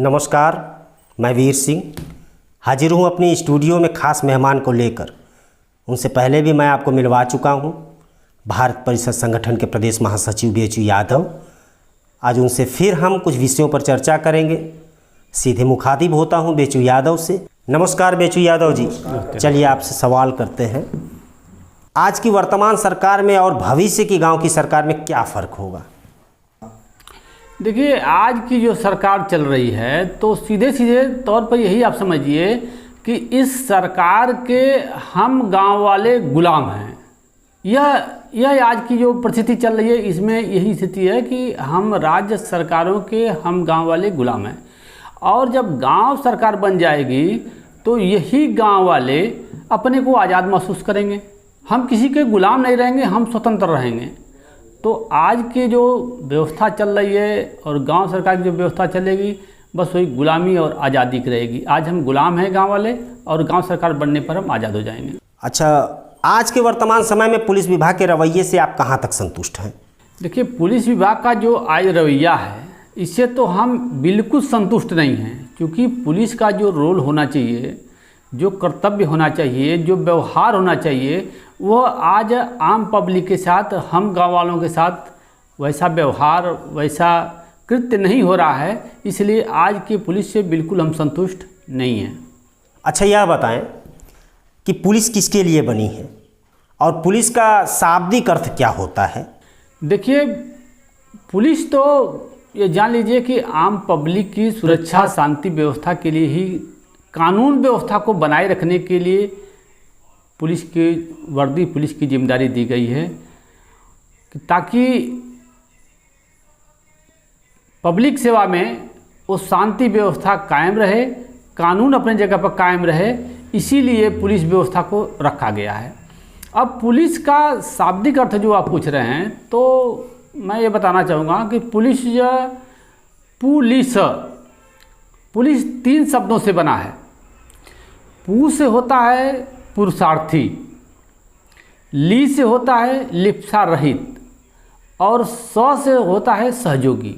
नमस्कार, मैं वीर सिंह हाजिर हूँ अपनी स्टूडियो में खास मेहमान को लेकर। उनसे पहले भी मैं आपको मिलवा चुका हूँ, भारत परिषद संगठन के प्रदेश महासचिव बेचू यादव। आज उनसे फिर हम कुछ विषयों पर चर्चा करेंगे। सीधे मुखातिब होता हूँ बेचू यादव से। नमस्कार बेचू यादव जी, चलिए आपसे सवाल करते हैं। आज की वर्तमान सरकार में और भविष्य की गांव की सरकार में क्या फ़र्क होगा? देखिए, आज की जो सरकार चल रही है तो सीधे सीधे तौर पर यही आप समझिए कि इस सरकार के हम गांव वाले गुलाम हैं। यह आज की जो परिस्थिति चल रही है, इसमें यही स्थिति है कि हम राज्य सरकारों के हम गांव वाले गुलाम हैं। और जब गांव सरकार बन जाएगी तो यही गांव वाले अपने को आज़ाद महसूस करेंगे। हम किसी के गुलाम नहीं रहेंगे, हम स्वतंत्र रहेंगे। तो आज की जो व्यवस्था चल रही है और गांव सरकार की जो व्यवस्था चलेगी, बस वही गुलामी और आज़ादी की रहेगी। आज हम गुलाम हैं गांव वाले, और गांव सरकार बनने पर हम आज़ाद हो जाएंगे। अच्छा, आज के वर्तमान समय में पुलिस विभाग के रवैये से आप कहाँ तक संतुष्ट हैं? देखिए, पुलिस विभाग का जो आज रवैया है, इससे तो हम बिल्कुल संतुष्ट नहीं हैं। क्योंकि पुलिस का जो रोल होना चाहिए, जो कर्तव्य होना चाहिए, जो व्यवहार होना चाहिए, वो आज आम पब्लिक के साथ, हम गांव वालों के साथ वैसा व्यवहार, वैसा कृत्य नहीं हो रहा है। इसलिए आज की पुलिस से बिल्कुल हम संतुष्ट नहीं हैं। अच्छा, यह बताएं कि पुलिस किसके लिए बनी है और पुलिस का शाब्दिक अर्थ क्या होता है? देखिए, पुलिस तो ये जान लीजिए कि आम पब्लिक की सुरक्षा, शांति व्यवस्था के लिए ही, कानून व्यवस्था को बनाए रखने के लिए पुलिस की वर्दी, पुलिस की जिम्मेदारी दी गई है, ताकि पब्लिक सेवा में वो शांति व्यवस्था कायम रहे, कानून अपने जगह पर कायम रहे। इसीलिए पुलिस व्यवस्था को रखा गया है। अब पुलिस का शाब्दिक अर्थ जो आप पूछ रहे हैं, तो मैं ये बताना चाहूँगा कि पुलिस 3 शब्दों से बना है। पू से होता है पुरुषार्थी, ली से होता है लिप्सा रहित, और स से होता है सहयोगी।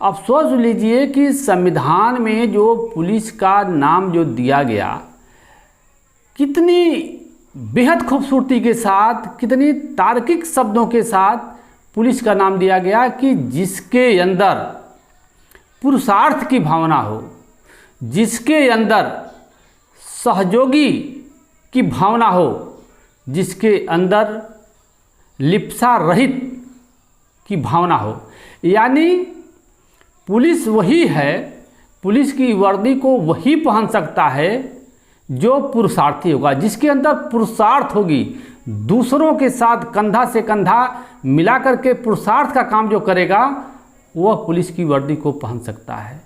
अब सोच लीजिए कि संविधान में जो पुलिस का नाम जो दिया गया, कितनी बेहद खूबसूरती के साथ, कितनी तार्किक शब्दों के साथ पुलिस का नाम दिया गया कि जिसके अंदर पुरुषार्थ की भावना हो, जिसके अंदर सहयोगी की भावना हो, जिसके अंदर लिप्सा रहित की भावना हो। यानी पुलिस वही है, पुलिस की वर्दी को वही पहन सकता है जो पुरुषार्थी होगा, जिसके अंदर पुरुषार्थ होगी, दूसरों के साथ कंधा से कंधा मिलाकर के पुरुषार्थ का काम जो करेगा, वह पुलिस की वर्दी को पहन सकता है।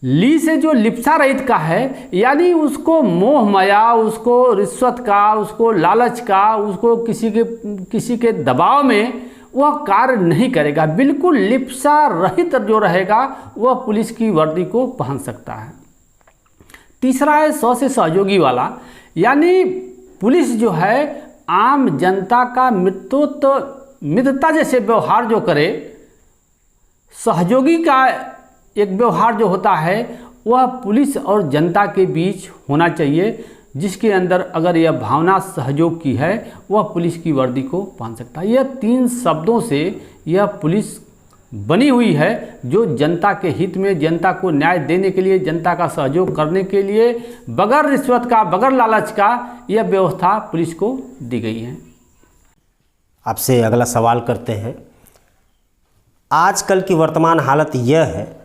ली से जो लिप्सा रहित का है, यानी उसको मोह माया, उसको रिश्वत का, उसको लालच का, उसको किसी के दबाव में वह कार्य नहीं करेगा। बिल्कुल लिप्सा रहित जो रहेगा, वह पुलिस की वर्दी को पहन सकता है। तीसरा है 100 से सहयोगी वाला, यानी पुलिस जो है आम जनता का मित्रता जैसे व्यवहार जो करे, सहयोगी का एक व्यवहार जो होता है, वह पुलिस और जनता के बीच होना चाहिए, जिसके अंदर अगर यह भावना सहयोग की है, वह पुलिस की वर्दी को पहन सकता है। यह 3 शब्दों से यह पुलिस बनी हुई है, जो जनता के हित में, जनता को न्याय देने के लिए, जनता का सहयोग करने के लिए, बगैर रिश्वत का, बगैर लालच का, यह व्यवस्था पुलिस को दी गई है। आपसे अगला सवाल करते हैं। आजकल की वर्तमान हालत यह है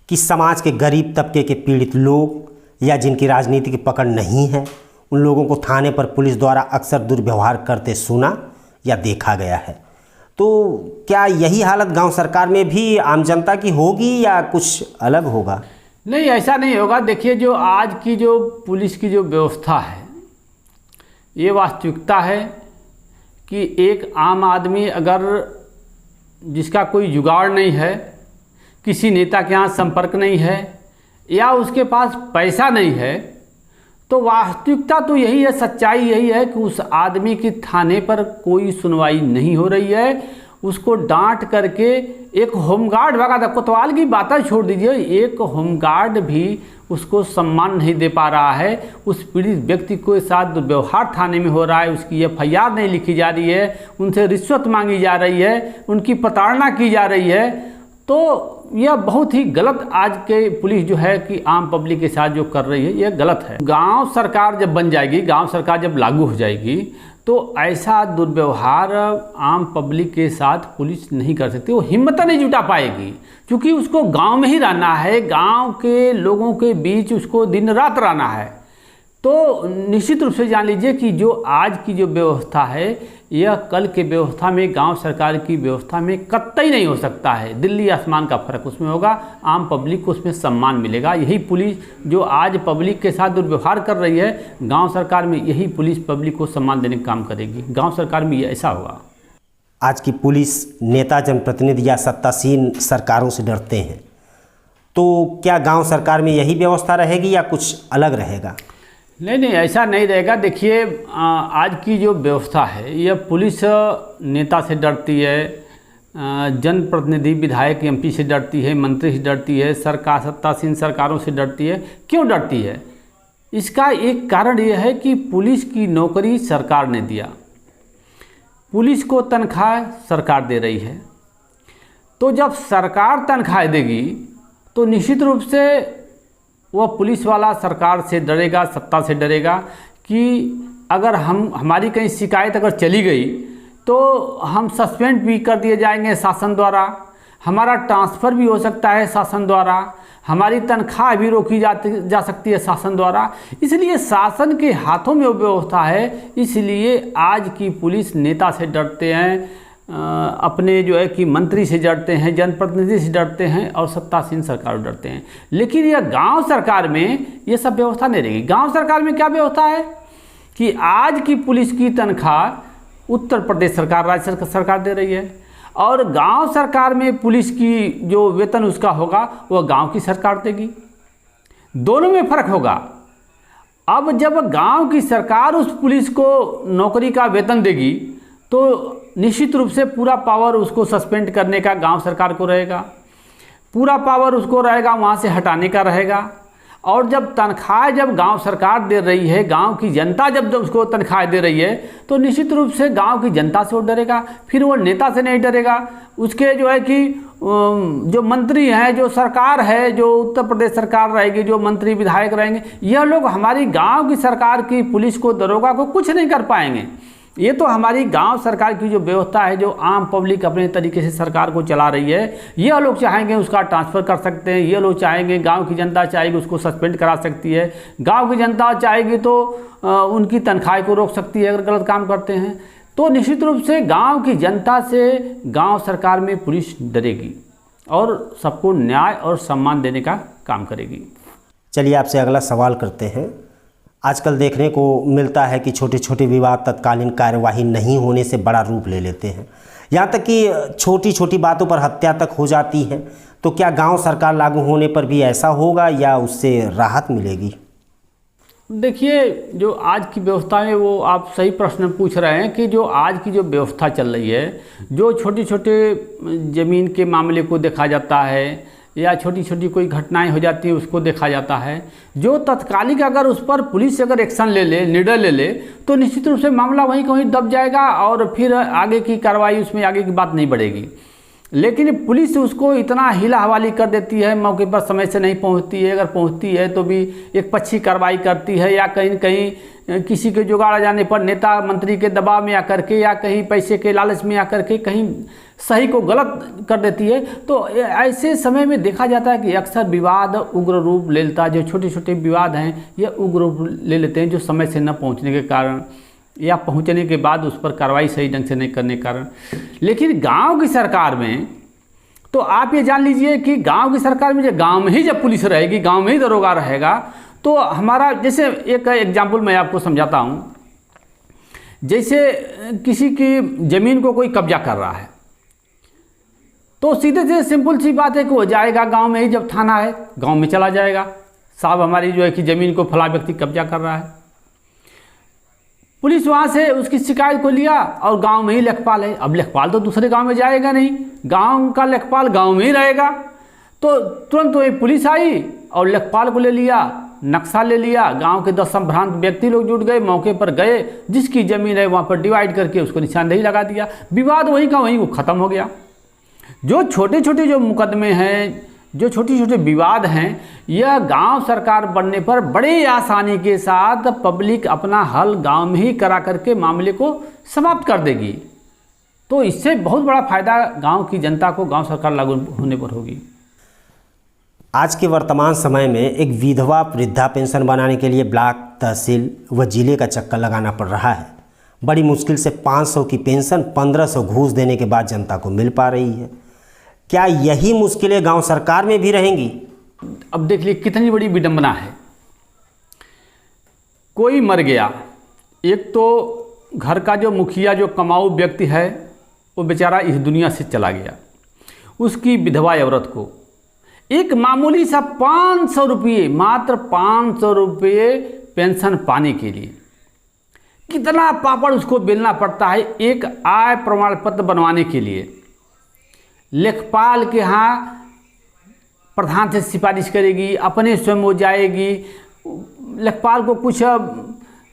कि समाज के गरीब तबके के पीड़ित लोग या जिनकी राजनीति की पकड़ नहीं है, उन लोगों को थाने पर पुलिस द्वारा अक्सर दुर्व्यवहार करते सुना या देखा गया है। तो क्या यही हालत गांव सरकार में भी आम जनता की होगी या कुछ अलग होगा? नहीं, ऐसा नहीं होगा। देखिए, जो आज की जो पुलिस की जो व्यवस्था है, ये वास्तविकता है कि एक आम आदमी अगर जिसका कोई जुगाड़ नहीं है, किसी नेता के यहाँ संपर्क नहीं है, या उसके पास पैसा नहीं है, तो वास्तविकता तो यही है, सच्चाई यही है कि उस आदमी की थाने पर कोई सुनवाई नहीं हो रही है। उसको डांट करके एक होमगार्ड भगा था। कोतवाल की बातें छोड़ दीजिए, एक होमगार्ड भी उसको सम्मान नहीं दे पा रहा है। उस पीड़ित व्यक्ति के साथ दुर्व्यवहार थाने में हो रहा है, उसकी FIR नहीं लिखी जा रही है, उनसे रिश्वत मांगी जा रही है, उनकी प्रताड़ना की जा रही है। तो यह बहुत ही गलत आज के पुलिस जो है कि आम पब्लिक के साथ जो कर रही है, यह गलत है। गांव सरकार जब बन जाएगी, गांव सरकार जब लागू हो जाएगी, तो ऐसा दुर्व्यवहार आम पब्लिक के साथ पुलिस नहीं कर सकती, वो हिम्मत नहीं जुटा पाएगी, क्योंकि उसको गांव में ही रहना है, गांव के लोगों के बीच उसको दिन रात रहना है। तो निश्चित रूप से जान लीजिए कि जो आज की जो व्यवस्था है, यह कल के व्यवस्था में, गांव सरकार की व्यवस्था में कतई नहीं हो सकता है। दिल्ली आसमान का फर्क उसमें होगा, आम पब्लिक को उसमें सम्मान मिलेगा। यही पुलिस जो आज पब्लिक के साथ दुर्व्यवहार कर रही है, गांव सरकार में यही पुलिस पब्लिक को सम्मान देने का काम करेगी। गांव सरकार में ये ऐसा होगा। आज की पुलिस नेता, जनप्रतिनिधि या सत्तासीन सरकारों से डरते हैं, तो क्या गांव सरकार में यही व्यवस्था रहेगी या कुछ अलग रहेगा? नहीं, ऐसा नहीं रहेगा। देखिए, आज की जो व्यवस्था है, यह पुलिस नेता से डरती है, जनप्रतिनिधि, विधायक, MP से डरती है, मंत्री से डरती है, सरकार, सत्तासीन सरकारों से डरती है। क्यों डरती है? इसका एक कारण यह है कि पुलिस की नौकरी सरकार ने दिया, पुलिस को तनख्वाह सरकार दे रही है। तो जब सरकार तनख्वाह देगी तो निश्चित रूप से वह पुलिस वाला सरकार से डरेगा, सत्ता से डरेगा कि अगर हमारी कहीं शिकायत अगर चली गई तो हम सस्पेंड भी कर दिए जाएंगे शासन द्वारा, हमारा ट्रांसफ़र भी हो सकता है शासन द्वारा, हमारी तनख्वाह भी रोकी जा सकती है शासन द्वारा। इसलिए शासन के हाथों में वो व्यवस्था है, इसलिए आज की पुलिस नेता से डरते हैं, अपने जो है कि मंत्री से डरते हैं, जनप्रतिनिधि से डरते हैं और सत्तासीन सरकार से डरते हैं। लेकिन यह गांव सरकार में ये सब व्यवस्था नहीं रहेगी। गांव सरकार में क्या व्यवस्था है कि आज की पुलिस की तनख्वाह उत्तर प्रदेश सरकार, राज्य सरकार दे रही है, और गांव सरकार में पुलिस की जो वेतन उसका होगा वह गांव की सरकार देगी। दोनों में फर्क होगा। अब जब गांव की सरकार उस पुलिस को नौकरी का वेतन देगी तो निश्चित रूप से पूरा पावर उसको सस्पेंड करने का गांव सरकार को रहेगा, पूरा पावर उसको रहेगा वहां से हटाने का रहेगा। और जब तनख्वाह जब गांव सरकार दे रही है, गांव की जनता जब उसको तनख्वाह दे रही है, तो निश्चित रूप से गांव की जनता से वो डरेगा, फिर वो नेता से नहीं डरेगा। उसके जो है कि जो मंत्री हैं, जो सरकार है, जो उत्तर प्रदेश सरकार रहेगी, जो मंत्री विधायक रहेंगे, यह लोग हमारी गांव की सरकार की पुलिस को, दरोगा को कुछ नहीं कर पाएंगे। ये तो हमारी गांव सरकार की जो व्यवस्था है, जो आम पब्लिक अपने तरीके से सरकार को चला रही है, ये लोग चाहेंगे उसका ट्रांसफ़र कर सकते हैं, ये लोग चाहेंगे, गांव की जनता चाहेगी उसको सस्पेंड करा सकती है, गांव की जनता चाहेगी तो उनकी तनख्वाह को रोक सकती है अगर गलत काम करते हैं। तो निश्चित रूप से गांव की जनता से गांव सरकार में पुलिस डरेगी और सबको न्याय और सम्मान देने का काम करेगी। चलिए आपसे अगला सवाल करते हैं। आजकल देखने को मिलता है कि छोटे छोटे विवाद तत्कालीन कार्यवाही नहीं होने से बड़ा रूप ले लेते हैं, यहाँ तक कि छोटी छोटी बातों पर हत्या तक हो जाती है। तो क्या गांव सरकार लागू होने पर भी ऐसा होगा या उससे राहत मिलेगी? देखिए, जो आज की व्यवस्था है, वो आप सही प्रश्न पूछ रहे हैं कि जो आज की जो व्यवस्था चल रही है, जो छोटे छोटे ज़मीन के मामले को देखा जाता है या छोटी छोटी कोई घटनाएं हो जाती है उसको देखा जाता है, जो तत्कालिक अगर उस पर पुलिस अगर एक्शन ले ले, निर्णय ले ले, तो निश्चित रूप से मामला वहीं कहीं दब जाएगा और फिर आगे की कार्रवाई, उसमें आगे की बात नहीं बढ़ेगी। लेकिन पुलिस उसको इतना हिला हवाली कर देती है, मौके पर समय से नहीं पहुंचती है, अगर पहुंचती है तो भी एक पक्षी कार्रवाई करती है, या कहीं कहीं किसी के जुगाड़ आ जाने पर नेता मंत्री के दबाव में आकर के या कहीं पैसे के लालच में आकर के कहीं सही को गलत कर देती है। तो ऐसे समय में देखा जाता है कि अक्सर विवाद उग्र रूप ले लेता है। जो छोटे छोटे विवाद हैं ये उग्र रूप ले लेते हैं, जो समय से न पहुंचने के कारण या पहुंचने के बाद उस पर कार्रवाई सही ढंग से नहीं करने के कारण। लेकिन गांव की सरकार में तो आप ये जान लीजिए कि गांव की सरकार में, गांव में ही जब पुलिस रहेगी, गांव में ही दरोगा रहेगा, तो हमारा, जैसे एक एग्जाम्पल मैं आपको समझाता हूँ। जैसे किसी की ज़मीन को कोई कब्जा कर रहा है, तो सीधे से सिंपल सी बात है कि वो जाएगा गांव में ही, जब थाना है गांव में चला जाएगा, साहब हमारी जो है कि ज़मीन को फला व्यक्ति कब्जा कर रहा है। पुलिस वहाँ से उसकी शिकायत को लिया और गांव में ही लेखपाल है। अब लेखपाल तो दूसरे गांव में जाएगा नहीं, गांव का लेखपाल गांव में ही रहेगा। तो तुरंत वही पुलिस आई और लेखपाल को ले लिया, नक्शा ले लिया। गांव के 10 संभ्रांत व्यक्ति लोग जुट गए, मौके पर गए, जिसकी ज़मीन है वहाँ पर डिवाइड करके उसको निशानदेही लगा दिया। विवाद वहीं का वहीं वो ख़त्म हो गया। जो छोटे छोटे जो मुकदमे हैं, जो छोटे छोटे विवाद हैं, यह गांव सरकार बनने पर बड़े आसानी के साथ पब्लिक अपना हल गांव में ही करा करके मामले को समाप्त कर देगी। तो इससे बहुत बड़ा फायदा गांव की जनता को गांव सरकार लागू होने पर होगी। आज के वर्तमान समय में एक विधवा वृद्धा पेंशन बनाने के लिए ब्लॉक, तहसील व जिले का चक्कर लगाना पड़ रहा है। बड़ी मुश्किल से 500 की पेंशन 1500 घूस देने के बाद जनता को मिल पा रही है। क्या यही मुश्किलें गांव सरकार में भी रहेंगी? अब देख लीजिए कितनी बड़ी विडंबना है। कोई मर गया, एक तो घर का जो मुखिया, जो कमाऊ व्यक्ति है, वो बेचारा इस दुनिया से चला गया। उसकी विधवा औरत को एक मामूली सा 500 रुपये, मात्र 500 रुपये पेंशन पाने के लिए कितना पापड़ उसको बेलना पड़ता है। एक आय प्रमाण पत्र बनवाने के लिए लेखपाल के यहाँ प्रधान से सिफारिश करेगी, अपने स्वयं वो जाएगी, लेखपाल को कुछ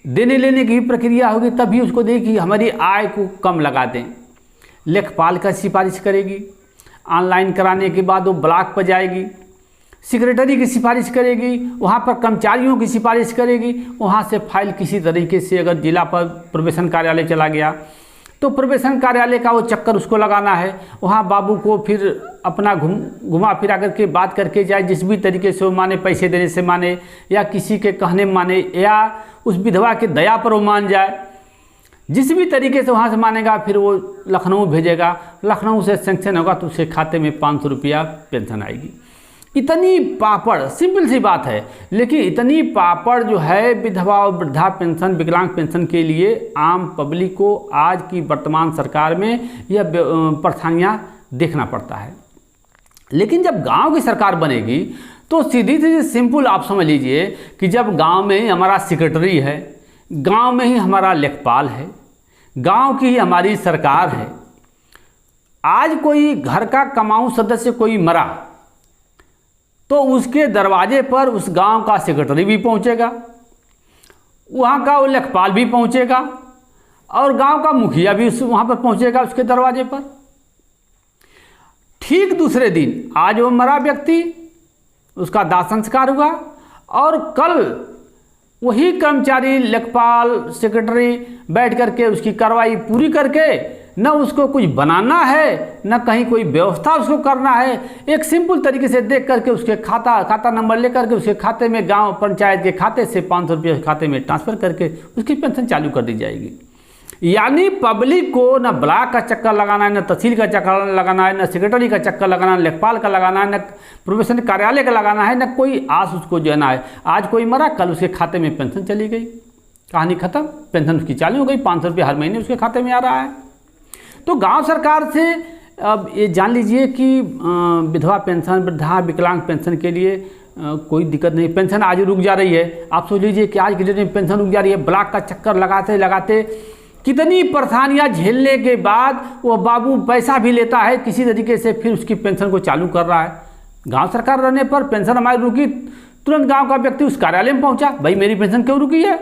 देने लेने की प्रक्रिया होगी, तभी उसको देगी हमारी आय को कम लगा दें। लेखपाल का सिफारिश करेगी, ऑनलाइन कराने के बाद वो ब्लॉक पर जाएगी, सेक्रेटरी की सिफारिश करेगी, वहाँ पर कर्मचारियों की सिफारिश करेगी, वहाँ से फाइल किसी तरीके से अगर जिला पर प्रोबेशन कार्यालय चला गया तो प्रोबेशन कार्यालय का वो चक्कर उसको लगाना है। वहाँ बाबू को फिर अपना घुमा फिरा करके बात करके जाए, जिस भी तरीके से वो माने, पैसे देने से माने या किसी के कहने में माने या उस विधवा के दया पर वो मान जाए, जिस भी तरीके से वहाँ से मानेगा, फिर वो लखनऊ भेजेगा। लखनऊ से सेंक्शन होगा तो उसके खाते में 500 रुपया पेंशन आएगी। इतनी पापड़, सिंपल सी बात है, लेकिन इतनी पापड़ जो है विधवा और वृद्धा पेंशन, विकलांग पेंशन के लिए आम पब्लिक को आज की वर्तमान सरकार में यह परेशानियाँ देखना पड़ता है। लेकिन जब गांव की सरकार बनेगी तो सीधी सीधी सिंपल आप समझ लीजिए कि जब गांव में ही हमारा सेक्रेटरी है, गांव में ही हमारा लेखपाल है, गांव की ही हमारी सरकार है। आज कोई घर का कमाऊ सदस्य कोई मरा तो उसके दरवाजे पर उस गांव का सेक्रेटरी भी पहुंचेगा, वहां का वो लेखपाल भी पहुंचेगा और गांव का मुखिया भी वहां पर पहुंचेगा उसके दरवाजे पर। ठीक दूसरे दिन आज वो मरा व्यक्ति, उसका दाह संस्कार हुआ और कल वही कर्मचारी, लेखपाल, सेक्रेटरी बैठ करके उसकी कार्रवाई पूरी करके, न उसको कुछ बनाना है न कहीं कोई व्यवस्था उसको करना है, एक सिंपल तरीके से देख करके उसके खाता नंबर लेकर के उसके खाते में, गांव पंचायत के खाते से 500 रुपये खाते में ट्रांसफ़र करके उसकी पेंशन चालू कर दी जाएगी। यानी पब्लिक को न ब्लॉक का चक्कर लगाना है, न तहसील का चक्कर लगाना है, न सेक्रेटरी का चक्कर लगाना है, लेखपाल का लगाना है, न प्रोबेशन कार्यालय का लगाना है, न कोई आस उसको जो है ना है। आज कोई मरा, कल उसके खाते में पेंशन चली गई, कहानी खत्म, पेंशन उसकी चालू हो गई, 500 रुपये हर महीने उसके खाते में आ रहा है। तो गांव सरकार से अब ये जान लीजिए कि विधवा पेंशन, वृद्धा विकलांग पेंशन के लिए कोई दिक्कत नहीं। पेंशन आज रुक जा रही है, आप सोच लीजिए कि आज के डेट में पेंशन रुक जा रही है। ब्लॉक का चक्कर लगाते लगाते कितनी परेशानियां झेलने के बाद वो बाबू पैसा भी लेता है किसी तरीके से, फिर उसकी पेंशन को चालू कर रहा है। गांव सरकार रहने पर पेंशन हमारी रुकी, तुरंत गांव का व्यक्ति उस कार्यालय में पहुंचा, भाई मेरी पेंशन क्यों रुकी है?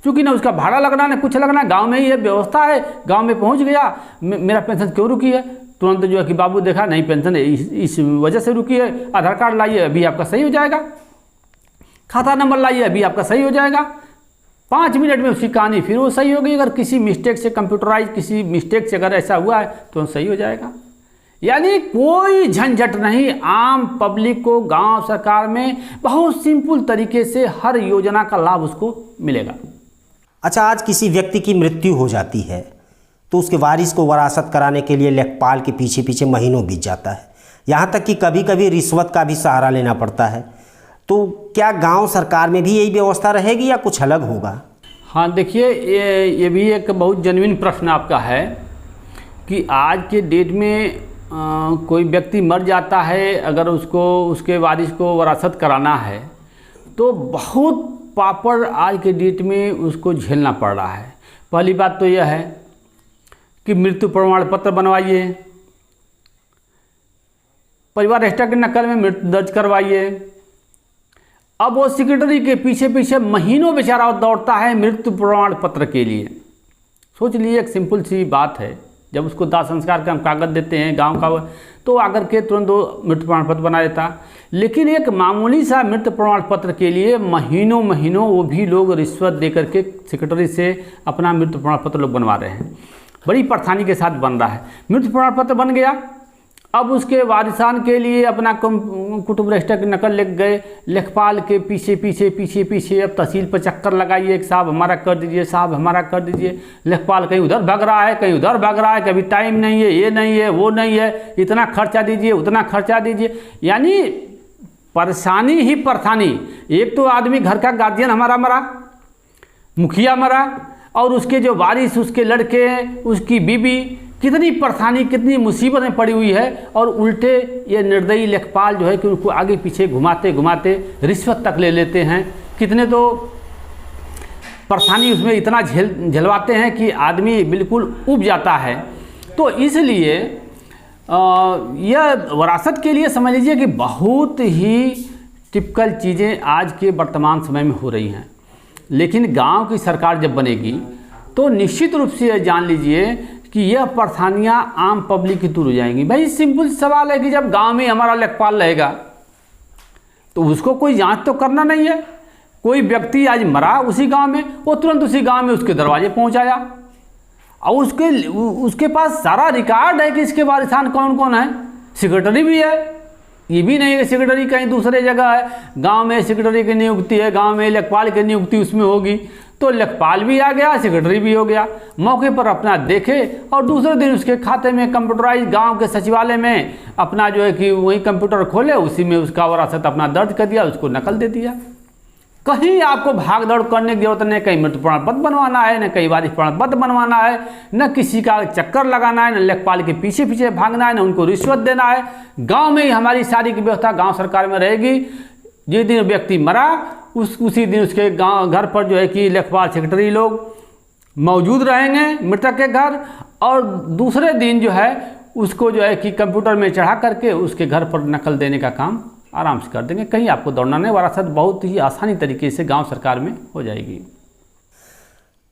क्योंकि ना उसका भाड़ा लगना ना कुछ लगना, गांव में ही ये व्यवस्था है, गांव में पहुंच गया, मेरा पेंशन क्यों रुकी है? तुरंत जो है कि बाबू देखा नहीं पेंशन इस वजह से रुकी है, आधार कार्ड लाइए अभी आपका सही हो जाएगा, खाता नंबर लाइए अभी आपका सही हो जाएगा। 5 मिनट में उसकी कहानी फिर वो सही हो गई। अगर किसी मिस्टेक से कंप्यूटराइज, किसी मिस्टेक से अगर ऐसा हुआ है तो सही हो जाएगा। यानी कोई झंझट नहीं, आम पब्लिक को गांव सरकार में बहुत सिंपल तरीके से हर योजना का लाभ उसको मिलेगा। अच्छा, आज किसी व्यक्ति की मृत्यु हो जाती है तो उसके वारिस को वरासत कराने के लिए लेखपाल के पीछे पीछे महीनों बीत जाता है, यहाँ तक कि कभी कभी रिश्वत का भी सहारा लेना पड़ता है। तो क्या गांव सरकार में भी यही व्यवस्था रहेगी या कुछ अलग होगा? हाँ देखिए, ये भी एक बहुत जेन्युइन प्रश्न आपका है कि आज के डेट में कोई व्यक्ति मर जाता है, अगर उसको उसके वारिस को वरासत कराना है तो बहुत पापड़ आज के डेट में उसको झेलना पड़ रहा है। पहली बात तो यह है कि मृत्यु प्रमाण पत्र बनवाइए, परिवार रजिस्टर की नकल में मृत्यु दर्ज करवाइए। अब वो सेक्रेटरी के पीछे पीछे महीनों बेचारा दौड़ता है मृत्यु प्रमाण पत्र के लिए। सोच लीजिए, एक सिंपल सी बात है, जब उसको दाह संस्कार का हम कागज़ देते हैं गांव का, तो आकर के तुरंत वो मृत्यु प्रमाण पत्र बना देता। लेकिन एक मामूली सा मृत्यु प्रमाण पत्र के लिए महीनों महीनों वो भी लोग रिश्वत दे करके सेक्रेटरी से अपना मृत्यु प्रमाण पत्र लोग बनवा रहे हैं। बड़ी परेशानी के साथ बन रहा है। मृत्यु प्रमाण पत्र बन गया, अब उसके वारिसान के लिए अपना कुटुंब रजिस्टर की नकल लिख गए, लेखपाल के पीछे पीछे पीछे पीछे अब तहसील पर चक्कर लगाइए कि साहब हमारा कर दीजिए, साहब हमारा कर दीजिए। लेखपाल कहीं उधर भाग रहा है, कहीं उधर भाग रहा है, कभी टाइम नहीं है, ये नहीं है, वो नहीं है, इतना खर्चा दीजिए, उतना खर्चा दीजिए। यानी परेशानी ही परेशानी। एक तो आदमी घर का गार्जियन हमारा मरा, मुखिया मरा, और उसके जो वारिस, उसके लड़के, उसकी बीबी, कितनी परेशानी, कितनी मुसीबत में पड़ी हुई है। और उल्टे ये निर्दयी लेखपाल जो है कि उनको आगे पीछे घुमाते घुमाते रिश्वत तक ले लेते हैं। कितने तो परेशानी उसमें इतना झेलवाते हैं कि आदमी बिल्कुल उब जाता है। तो इसलिए यह वरासत के लिए समझ लीजिए कि बहुत ही टिपिकल चीज़ें आज के वर्तमान समय में हो रही हैं। लेकिन गांव की सरकार जब बनेगी तो निश्चित रूप से यह जान लीजिए कि यह परेशानियां आम पब्लिक की दूर हो जाएंगी। भाई सिंपल सवाल है कि जब गांव में हमारा लेखपाल रहेगा तो उसको कोई जांच तो करना नहीं है। कोई व्यक्ति आज मरा उसी गांव में, वो तुरंत उसी गांव में उसके दरवाजे पहुंचाया और उसके पास सारा रिकॉर्ड है कि इसके वारिसान कौन कौन है। सेक्रेटरी भी है, ये भी नहीं है कि सेक्रेटरी कहीं दूसरे जगह है। गांव में सेक्रेटरी की नियुक्ति है, गांव में लेखपाल की नियुक्ति उसमें होगी, तो लेखपाल भी आ गया, सेक्रेटरी भी हो गया। मौके पर अपना देखे और दूसरे दिन उसके खाते में कंप्यूटराइज गांव के सचिवालय में अपना जो है कि वही कंप्यूटर खोले, उसी में उसका वरासत अपना दर्ज कर दिया, उसको नकल दे दिया। कहीं आपको भाग दौड़ करने की जरूरत नहीं, कहीं मृत्यु प्रमाण पत्र बनवाना है, न कहीं वारिस प्रमाण पत्र बनवाना है, न किसी का चक्कर लगाना है, न लेखपाल के पीछे पीछे भागना है, न उनको रिश्वत देना है। गांव में ही हमारी सारी की व्यवस्था गांव सरकार में रहेगी। जिस दिन व्यक्ति मरा उसी दिन उसके गांव घर पर जो है कि लेखपाल सेक्रेटरी लोग मौजूद रहेंगे मृतक के घर, और दूसरे दिन जो है उसको जो है कि कंप्यूटर में चढ़ा करके उसके घर पर नकल देने का काम आराम से कर देंगे। कहीं आपको दौड़ना नहीं, वरासत बहुत ही आसानी तरीके से गांव सरकार में हो जाएगी।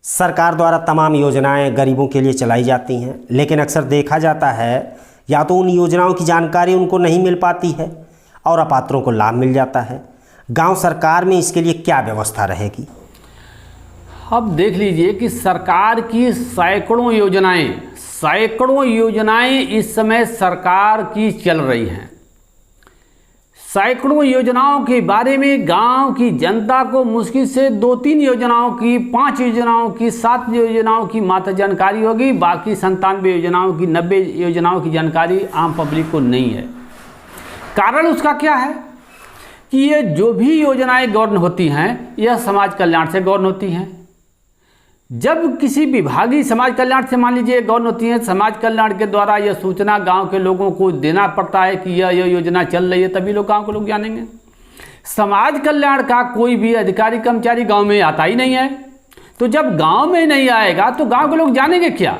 सरकार द्वारा तमाम योजनाएं गरीबों के लिए चलाई जाती हैं, लेकिन अक्सर देखा जाता है या तो उन योजनाओं की जानकारी उनको नहीं मिल पाती है और अपात्रों को लाभ मिल जाता है। गांव सरकार में इसके लिए क्या व्यवस्था रहेगी? अब देख लीजिए कि सरकार की सैकड़ों योजनाएं इस समय सरकार की चल रही हैं। सैकड़ों योजनाओं के बारे में गांव की जनता को मुश्किल से 2-3 योजनाओं की, 5 योजनाओं की, 7 योजनाओं की मात्र जानकारी होगी। बाकी 97 योजनाओं की, 90 योजनाओं की जानकारी आम पब्लिक को नहीं है। कारण उसका क्या है कि ये जो भी योजनाएं गवर्न होती हैं यह समाज कल्याण से गवर्न होती हैं। जब किसी विभागीय समाज कल्याण से मान लीजिए गवर्न होती है, समाज कल्याण के द्वारा यह सूचना गांव के लोगों को देना पड़ता है कि यह योजना चल रही है, तभी लोग गांव के लोग जानेंगे। समाज कल्याण का कोई भी अधिकारी कर्मचारी गांव में आता ही नहीं है, तो जब गांव में नहीं आएगा तो गांव के लोग जानेंगे क्या?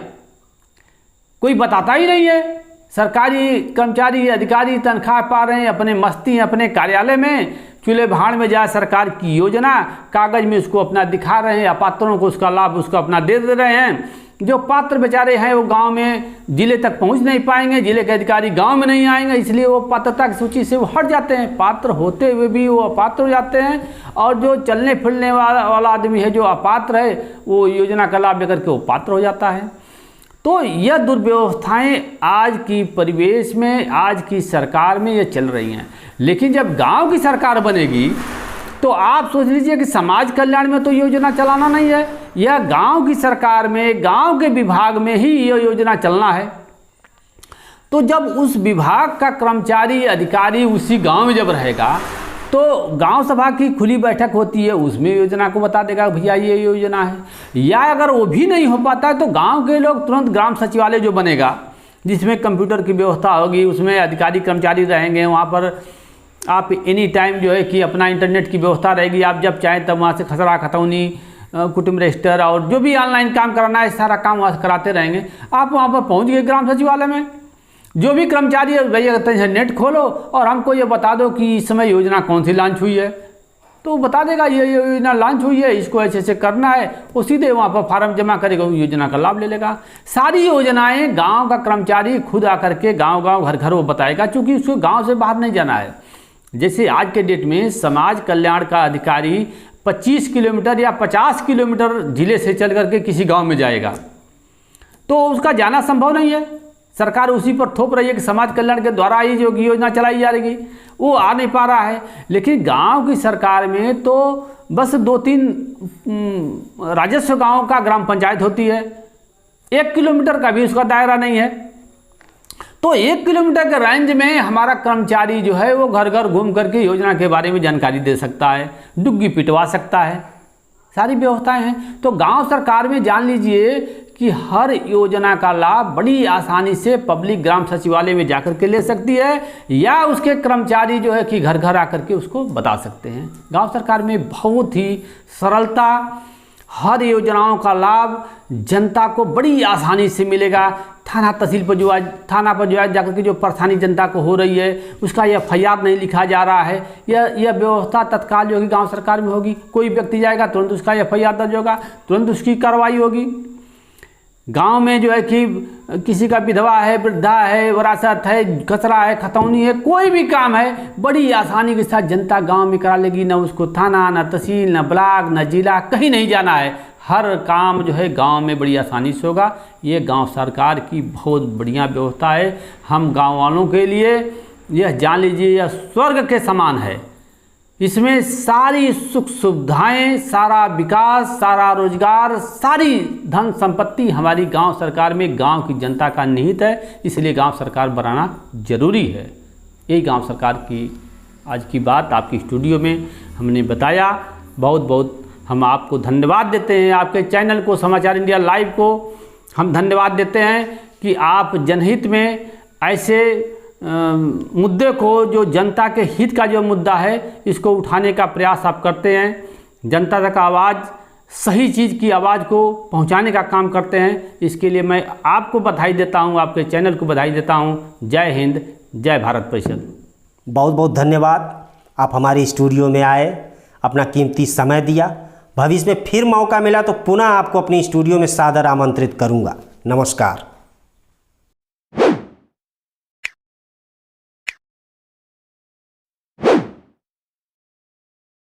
कोई बताता ही नहीं है। सरकारी कर्मचारी अधिकारी तनख्वाह पा रहे हैं, अपने मस्ती अपने कार्यालय में, चूल्हे भाड़ में जाए सरकार की योजना कागज में उसको अपना दिखा रहे हैं, अपात्रों को उसका लाभ उसको अपना दे रहे हैं। जो पात्र बेचारे हैं वो गांव में जिले तक पहुंच नहीं पाएंगे, जिले के अधिकारी गांव में नहीं आएंगे, इसलिए वो पात्रता की सूची से वो हट जाते हैं। पात्र होते हुए भी वो अपात्र हो जाते हैं, और जो चलने फिरने वाला आदमी है जो अपात्र है वो योजना का लाभ लेकर के वो पात्र हो जाता है। तो यह दुर्व्यवस्थाएं आज की परिवेश में, आज की सरकार में ये चल रही हैं। लेकिन जब गांव की सरकार बनेगी तो आप सोच लीजिए कि समाज कल्याण में तो योजना चलाना नहीं है, यह गांव की सरकार में, गांव के विभाग में ही यह योजना चलना है। तो जब उस विभाग का कर्मचारी अधिकारी उसी गांव में जब रहेगा तो गांव सभा की खुली बैठक होती है, उसमें योजना को बता देगा भैया ये योजना है। या अगर वो भी नहीं हो पाता है तो गांव के लोग तुरंत ग्राम सचिवालय जो बनेगा जिसमें कंप्यूटर की व्यवस्था होगी, उसमें अधिकारी कर्मचारी रहेंगे, वहाँ पर आप एनी टाइम जो है कि अपना इंटरनेट की व्यवस्था रहेगी, आप जब चाहें तब वहाँ से खसरा खतौनी कुटुंब रजिस्टर और जो भी ऑनलाइन काम कराना है सारा काम वहाँ से कराते रहेंगे। आप वहाँ पर पहुँच गए ग्राम सचिवालय में, जो भी कर्मचारी है भैया कहते हैं नेट खोलो और हमको ये बता दो कि इस समय योजना कौन सी लॉन्च हुई है, तो बता देगा ये योजना लॉन्च हुई है, इसको ऐसे ऐसे करना है, वो सीधे वहाँ पर फार्म जमा करेगा, योजना का लाभ ले लेगा। सारी योजनाएं गांव का कर्मचारी खुद आकर के गांव गांव घर घर वो बताएगा, क्योंकि उसको गांव से बाहर नहीं जाना है। जैसे आज के डेट में समाज कल्याण का अधिकारी 25 किलोमीटर या 50 किलोमीटर जिले से चल करके किसी गाँव में जाएगा तो उसका जाना संभव नहीं है। सरकार उसी पर थोप रही है कि समाज कल्याण के द्वारा ही जो योजना चलाई जा रही वो आ नहीं पा रहा है। लेकिन गांव की सरकार में तो बस 2-3 राजस्व गांव का ग्राम पंचायत होती है, 1 किलोमीटर का भी उसका दायरा नहीं है। तो 1 किलोमीटर के रेंज में हमारा कर्मचारी जो है वो घर घर घूम करके योजना के बारे में जानकारी दे सकता है, डुग्गी पिटवा सकता है, सारी व्यवस्थाएं हैं। तो गांव सरकार में जान लीजिए कि हर योजना का लाभ बड़ी आसानी से पब्लिक ग्राम सचिवालय में जाकर के ले सकती है, या उसके कर्मचारी जो है कि घर घर आकर के उसको बता सकते हैं। गांव सरकार में बहुत ही सरलता, हर योजनाओं का लाभ जनता को बड़ी आसानी से मिलेगा। थाना तहसील पर जो आज जाकर के जो परेशानी जनता को हो रही है उसका FIR नहीं लिखा जा रहा है, यह व्यवस्था तत्काल जो होगी गाँव सरकार में होगी। कोई व्यक्ति जाएगा तुरंत उसका FIR दर्ज होगा, तुरंत उसकी कार्रवाई होगी। गांव में जो है कि किसी का विधवा है, वृद्धा है, विरासत है, कचरा है, खतौनी है, कोई भी काम है बड़ी आसानी के साथ जनता गांव में करा लेगी। न उसको थाना, न तहसील, न ब्लॉक, न जिला कहीं नहीं जाना है, हर काम जो है गांव में बड़ी आसानी से होगा। ये गांव सरकार की बहुत बढ़िया व्यवस्था है। हम गांव वालों के लिए यह जान लीजिए यह स्वर्ग के समान है। इसमें सारी सुख सुविधाएं, सारा विकास, सारा रोजगार, सारी धन संपत्ति हमारी गांव सरकार में गांव की जनता का निहित है, इसलिए गांव सरकार बनाना जरूरी है। यही गांव सरकार की आज की बात आपकी स्टूडियो में हमने बताया। बहुत बहुत हम आपको धन्यवाद देते हैं, आपके चैनल को समाचार इंडिया लाइव को हम धन्यवाद देते हैं कि आप जनहित में ऐसे मुद्दे को, जो जनता के हित का जो मुद्दा है, इसको उठाने का प्रयास आप करते हैं। जनता तक आवाज़, सही चीज़ की आवाज़ को पहुंचाने का काम करते हैं। इसके लिए मैं आपको बधाई देता हूं, आपके चैनल को बधाई देता हूं। जय हिंद, जय भारत परिषद। बहुत बहुत धन्यवाद, आप हमारे स्टूडियो में आए, अपना कीमती समय दिया। भविष्य में फिर मौका मिला तो पुनः आपको अपनी स्टूडियो में सादर आमंत्रित करूँगा। नमस्कार।